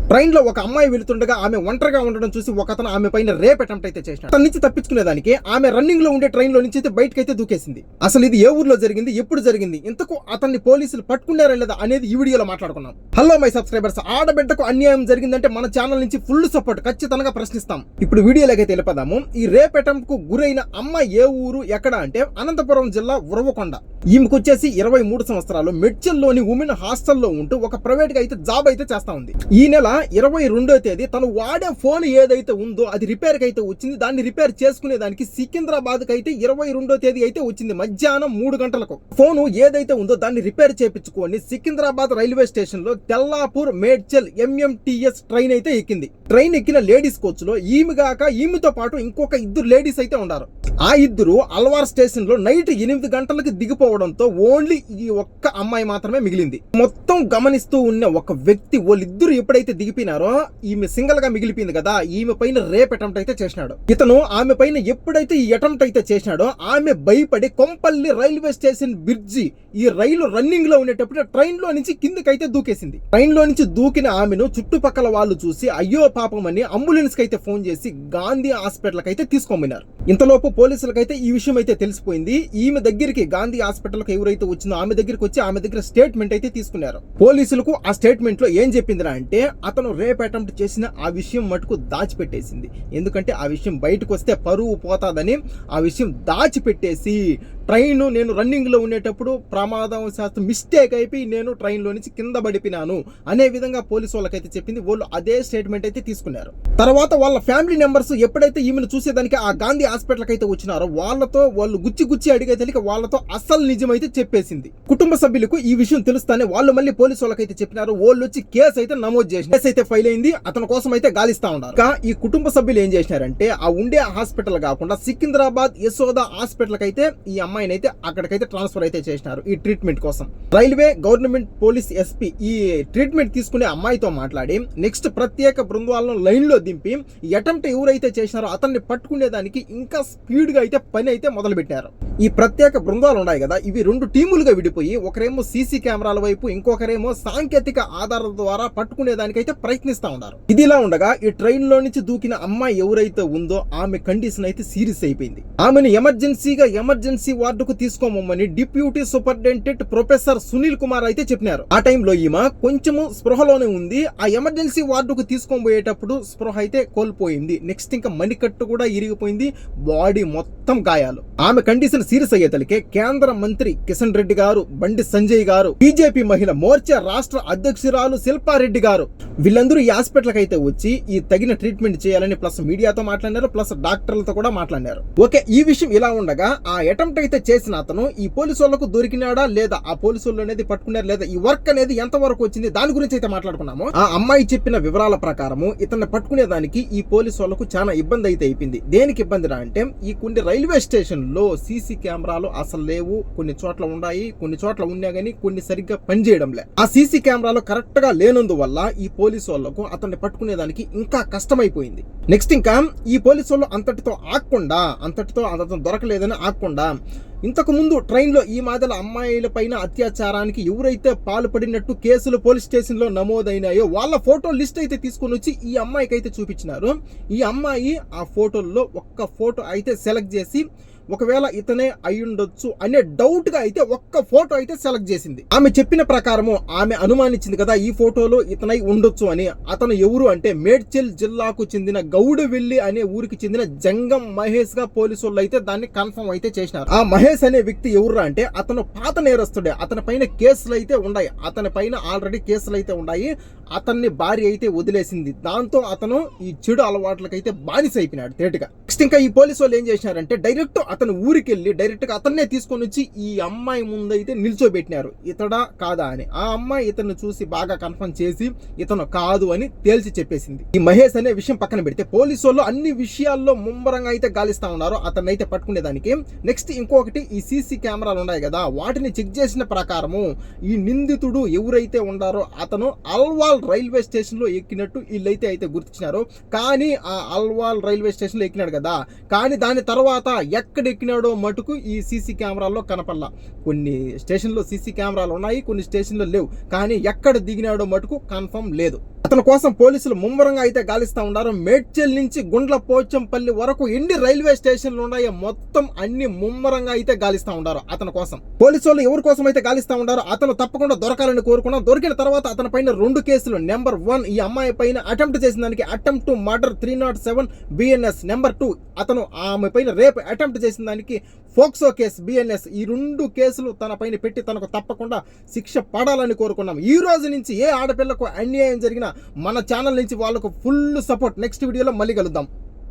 Train లో ఒక అమ్మాయి వెళుతుండగా ఆమె ఒంటరిగా ఉండడం చూసి ఒకతను ఆమె పైన రేప్ అటెంప్ట్ అయితే చేసినాడు. అతని నుంచి తప్పించుకునేదానికి ఆమె రన్నింగ్ లో ఉండే ట్రైన్ లో నుంచి అయితే బయటకైతే దూకేసింది. అసలు ఇది ఏ ఊర్లో జరిగింది, ఎప్పుడు జరిగింది, ఇంతకు అతన్ని పోలీసులు పట్టుకున్నారా లేదా అనేది ఈ వీడియోలో మాట్లాడుకున్నాం. హలో మై సబ్స్క్రైబర్స్, ఆడబిడ్డకు అన్యాయం జరిగిందంటే మన ఛానల్ నుంచి ఫుల్ సపోర్ట్ ఖచ్చితంగా ప్రశ్నిస్తాం. ఇప్పుడు వీడియోలోకి తెలిపదాము. ఈ రేప్ అటెంప్ట్ కు గురైన అమ్మాయి ఏ ఊరు ఎక్కడ అంటే అనంతపురం జిల్లా ఉరవకొండ. ఈమెకు వచ్చేసి 23 సంవత్సరాలు. మెడ్చల్లోని ఉమెన్ హాస్టల్లో ఉంటూ ఒక ప్రైవేట్ గా అయితే జాబ్ అయితే చేస్తా ఉంది. ఈ నెల 22వ తేదీ తను వాడే ఫోన్ ఏదైతే ఉందో అది రిపేర్ కి అయితే వచ్చింది. దాన్ని రిపేర్ చేసుకునే దానికి సికింద్రాబాద్ కి అయితే 22వ తేదీ అయితే వచ్చింది మధ్యాహ్నం 3 గంటలకు. ఫోన్ ఏదైతే ఉందో దాన్ని రిపేర్ చేపించుకొని సికింద్రాబాద్ రైల్వే స్టేషన్ లో తెల్లాపూర్ మేడ్చల్ MMTS ట్రైన్ అయితే ఎక్కింది. ట్రైన్ ఎక్కిన లేడీస్ కోచ్ లో ఈమె గాక ఈమెతో పాటు ఇంకొక 2 లేడీస్ అయితే ఉన్నారు. ఆ 2 అల్వార్ స్టేషన్ లో నైట్ 8 గంటలకు దిగిపోవడంతో ఓన్లీ ఈ ఒక్క అమ్మాయి మాత్రమే మిగిలింది. మొత్తం గమనిస్తూ ఉన్న ఒక వ్యక్తి వాళ్ళిద్దరు ఎప్పుడైతే దిగిపోయినారో ఈమె సింగల్ గా మిగిలిపోయింది కదా, ఈమె పైన రేప్ అటెంప్ట్ అయితే చేసినాడు. ఇతను ఆమె పైన ఎప్పుడైతే ఈ అటెంప్ట్ అయితే చేసినాడో ఆమె భయపడి కొంపల్లి రైల్వే స్టేషన్ బ్రిడ్జి ఈ రైలు రన్నింగ్ లో ఉండేటప్పుడు ట్రైన్ లో నుంచి కిందకైతే దూకేసింది. ట్రైన్ లో నుంచి దూకిన ఆమెను చుట్టుపక్కల వాళ్ళు చూసి అయ్యో పాపం అని అంబులెన్స్ కి అయితే ఫోన్ చేసి గాంధీ హాస్పిటల్ కి అయితే తీసుకోమన్నారు. ఇంతలోపు పోలీసులకైతే ఈ విషయం అయితే తెలిసిపోయింది. ఈమె దగ్గరికి గాంధీ హాస్పిటల్ కి ఎవరైతే వచ్చిందో ఆమె దగ్గరికి వచ్చి ఆమె దగ్గర స్టేట్మెంట్ అయితే తీసుకున్నారు. పోలీసులకు ఆ స్టేట్మెంట్ లో ఏం చెప్పిందిరా అంటే అతను రేప్ అటెంప్ట్ చేసిన ఆ విషయం మటుకు దాచిపెట్టేసింది. ఎందుకంటే ఆ విషయం బయటకు వస్తే పరువు పోతాదని ఆ విషయం దాచిపెట్టేసి ట్రైన్ నేను రన్నింగ్ లో ఉండేటప్పుడు ప్రమాదం శాస్త్రం మిస్టేక్ అయిపోయి నేను ట్రైన్ లో నుంచి కింద పడిపోయినాను అనే విధంగా పోలీసు వాళ్ళకైతే చెప్పింది. వాళ్ళు అదే స్టేట్మెంట్ అయితే తీసుకున్నారు. తర్వాత వాళ్ళ ఫ్యామిలీ మెంబర్స్ ఎప్పుడైతే ఈమెను చూసేదానికి ఆ గాంధీ హాస్పిటల్ అయితే వచ్చినారో వాళ్ళతో వాళ్ళు గుచ్చి అడిగే తెలియక వాళ్ళతో అసలు నిజం అయితే చెప్పేసింది. కుటుంబ సభ్యులకు ఈ విషయం తెలుస్తానే వాళ్ళు మళ్ళీ పోలీసు వాళ్ళకైతే చెప్పినారు. వాళ్ళు వచ్చి కేసు అయితే నమోదు చేసి కేసు అయితే ఫైల్ అయింది. అతని కోసం అయితే గాలిస్తా ఉన్నారు. ఈ కుటుంబ సభ్యులు ఏం చేసినారంటే ఆ ఉండే హాస్పిటల్ కాకుండా సికింద్రాబాద్ యశోద హాస్పిటల్ అయితే ఈ అమ్మాయిని అయితే అక్కడికైతే ట్రాన్స్ఫర్ అయితే చేసినారు ఈ ట్రీట్మెంట్ కోసం. రైల్వే గవర్నమెంట్ పోలీస్ SP ఈ ట్రీట్మెంట్ తీసుకునే అమ్మాయితో మాట్లాడి నెక్స్ట్ ప్రత్యేక బృందాలను లైన్ లో దింపి ఈ అటెంప్ట్ ఎవరైతే చేసినారో అతన్ని పట్టుకునేదానికి ఇంకా స్పీడ్ గా అయితే పని అయితే మొదలు పెట్టారు. ఈ ప్రత్యేక బృందాలు ఉన్నాయి కదా, ఇవి 2 టీములుగా విడిపోయి ఒకరేమో CC కెమెరాల వైపు ఇంకొకరేమో సాంకేతిక ఆధారాల ద్వారా పట్టుకునేదానికైతే ప్రయత్నిస్తా ఉన్నారు. ఇదిలా ఉండగా ఈ ట్రైన్ లో నుంచి దూకిన అమ్మాయి ఎవరైతే ఉందో ఆమె కండిషన్ అయితే సీరియస్ అయిపోయింది. ఆమెను ఎమర్జెన్సీ వార్డుకు తీసుకోమని deputy superintendent professor Sunil Kumar అయితే చెప్పినారు. ఆ టైంలో ఈమె కొంచెము స్పృహలోనే ఉంది. ఆ ఎమర్జెన్సీ వార్డుకు తీసుకోబోయేటప్పుడు స్పృహ అయితే కోల్పోయింది. నెక్స్ట్ ఇంకా మణికట్టు కూడా ఇరిగిపోయింది. బాడీ మొత్తం గాయాలు. ఆమె కండిషన్ సీరియస్ అయ్యేతలికే కేంద్ర మంత్రి కిషన్ రెడ్డి గారు, బండి సంజయ్ గారు, బీజేపీ మహిళ మోర్చా రాష్ట్ర అధ్యక్షురాలు శిల్పారెడ్డి గారు వీళ్ళందరూ ఈ హాస్పిటల్ అయితే వచ్చి ఈ తగిన ట్రీట్మెంట్ చేయాలని ప్లస్ మీడియాతో మాట్లాడారు, ప్లస్ డాక్టర్లతో కూడా మాట్లాడారు. ఓకే, ఈ విషయం ఇలా ఉండగా ఆ అటెంప్ట్ అయితే చేసిన అతను ఈ పోలీసు వాళ్ళకు దొరికినాడా లేదా, ఆ పోలీసు వాళ్ళు అనేది పట్టుకున్నారు లేదా, ఈ వర్క్ అనేది ఎంత వరకు వచ్చింది దాని గురించి అయితే మాట్లాడుకున్నాము. ఆ అమ్మాయి చెప్పిన వివరాల ప్రకారము ఇతన్ని పట్టుకునేదానికి ఈ పోలీసు వాళ్ళకు చాలా ఇబ్బంది అయితే అయిపోయింది. దేనికి ఇబ్బంది అంటే ఈ కొన్ని రైల్వే స్టేషన్ లో CC కెమెరాలు అసలు లేవు. కొన్ని చోట్ల ఉన్నాయి, కొన్ని చోట్ల ఉన్నా గానీ కొన్ని సరిగ్గా పనిచేయడం లే. ఆ CC కెమెరాలు కరెక్ట్ గా లేనందువల్ల ఈ పోలీసు వాళ్ళకు అతన్ని పట్టుకునేదానికి ఇంకా కష్టమైపోయింది. నెక్స్ట్ ఇంకా ఈ పోలీసు వాళ్ళు అంతటితో అతను దొరకలేదని ఆగకుండా ఇంతకు ముందు ట్రైన్ లో ఈ మాదిరి అమ్మాయిల పైన అత్యాచారానికి ఎవరైతే పాల్పడినట్టు కేసులు పోలీస్ స్టేషన్ లో నమోదైనాయో వాళ్ళ ఫోటో లిస్ట్ అయితే తీసుకొని వచ్చి ఈ అమ్మాయికి అయితే చూపించినారు. ఈ అమ్మాయి ఆ ఫోటోల్లో ఒక్క ఫోటో అయితే సెలెక్ట్ చేసి ఒకవేళ ఇతనే అయ్యుండొచ్చు అనే డౌట్ గా అయితే ఒక్క ఫోటో అయితే సెలెక్ట్ చేసింది. ఆమె చెప్పిన ప్రకారము ఆమె అనుమానించింది కదా ఈ ఫోటోలో ఇతనై ఉండొచ్చు అని. అతను ఎవరు అంటే మేడ్చల్ జిల్లాకు చెందిన గౌడవెల్లి అనే ఊరికి చెందిన జంగం మహేష్ గా పోలీసు వాళ్ళు అయితే దాన్ని కన్ఫర్మ్ అయితే చేసినారు. ఆ మహేష్ అనే వ్యక్తి ఎవరు అంటే అతను పాత నేరస్తుడే. అతని పైన కేసులు అయితే ఉన్నాయి. అతని పైన ఆల్రెడీ కేసులు అయితే ఉన్నాయి. అతన్ని భార్య అయితే వదిలేసింది. దాంతో అతను ఈ చెడు అలవాట్లకైతే బానిస అయిపోయినాడు తేటగా. నెక్స్ట్ ఇంకా ఈ పోలీసు వాళ్ళు ఏం చేసినారంటే డైరెక్ట్ అతను ఊరికి వెళ్ళి డైరెక్ట్ గా అతన్నే తీసుకొని వచ్చి ఈ అమ్మాయి ముందైతే నిల్చోబెట్టినారు. ఇతడా కాదా అని. ఆ అమ్మాయి ఇతను చూసి బాగా కన్ఫర్మ్ చేసి ఇతను కాదు అని తేల్చి చెప్పేసింది. ఈ మహేష్ అనే విషయం పక్కన పెడితే పోలీసు వాళ్ళు అన్ని విషయాల్లో ముమ్మరంగా అయితే గాలిస్తా ఉన్నారు అతన్ని అయితే పట్టుకునేదానికి. నెక్స్ట్ ఇంకొకటి ఈ CC కెమెరాలు ఉన్నాయి కదా, వాటిని చెక్ చేసిన ప్రకారము ఈ నిందితుడు ఎవరైతే ఉండారో అతను అల్వాల్ రైల్వే స్టేషన్ లో ఎక్కినట్టు వీళ్ళైతే అయితే గుర్తించినారు. కానీ ఆ అల్వాల్ రైల్వే స్టేషన్ లో ఎక్కినాడు కదా, కానీ దాని తర్వాత ఎక్కడ ఎక్కినాడో మటుకు ఈ CC కెమెరాల్లో కనపల్లా. కొన్ని స్టేషన్లో CC కెమెరాలు ఉన్నాయి, కొన్ని స్టేషన్లో లేవు. కానీ ఎక్కడ దిగినాడో మటుకు కన్ఫర్మ్ లేదు. అతని కోసం పోలీసులు ముమ్మరంగా అయితే గాలిస్తా ఉన్నారు. మేడ్చల్ నుంచి గుండ్ల పోచంపల్లి వరకు ఎన్ని రైల్వే స్టేషన్లు ఉన్నాయో మొత్తం అన్ని ముమ్మరంగా అయితే గాలిస్తా ఉన్నారు అతని కోసం. పోలీసు వాళ్ళు ఎవరి కోసం అయితే గాలిస్తా ఉన్నారో అతను తప్పకుండా దొరకాలని కోరుకున్నాం. దొరికిన తర్వాత అతని పైన 2 కేసులు. నెంబర్ 1 ఈ అమ్మాయి పైన అటెంప్ట్ చేసిన దానికి attempt to murder 307 BNS. Number 2 అతను ఆమె పైన రేప్ అటెంప్ట్ చేసిన దానికి ఫోక్సో కేసు BNS. ఈ 2 కేసులు తన పైన పెట్టి తనకు తప్పకుండా శిక్ష పడాలని కోరుకున్నాం. ఈ రోజు నుంచి ఏ ఆడపిల్లకు అన్యాయం జరిగినా మన ఛానల్ నుంచి వాళ్ళకు ఫుల్ సపోర్ట్. నెక్స్ట్ వీడియోలో మళ్ళీ కలుద్దాం.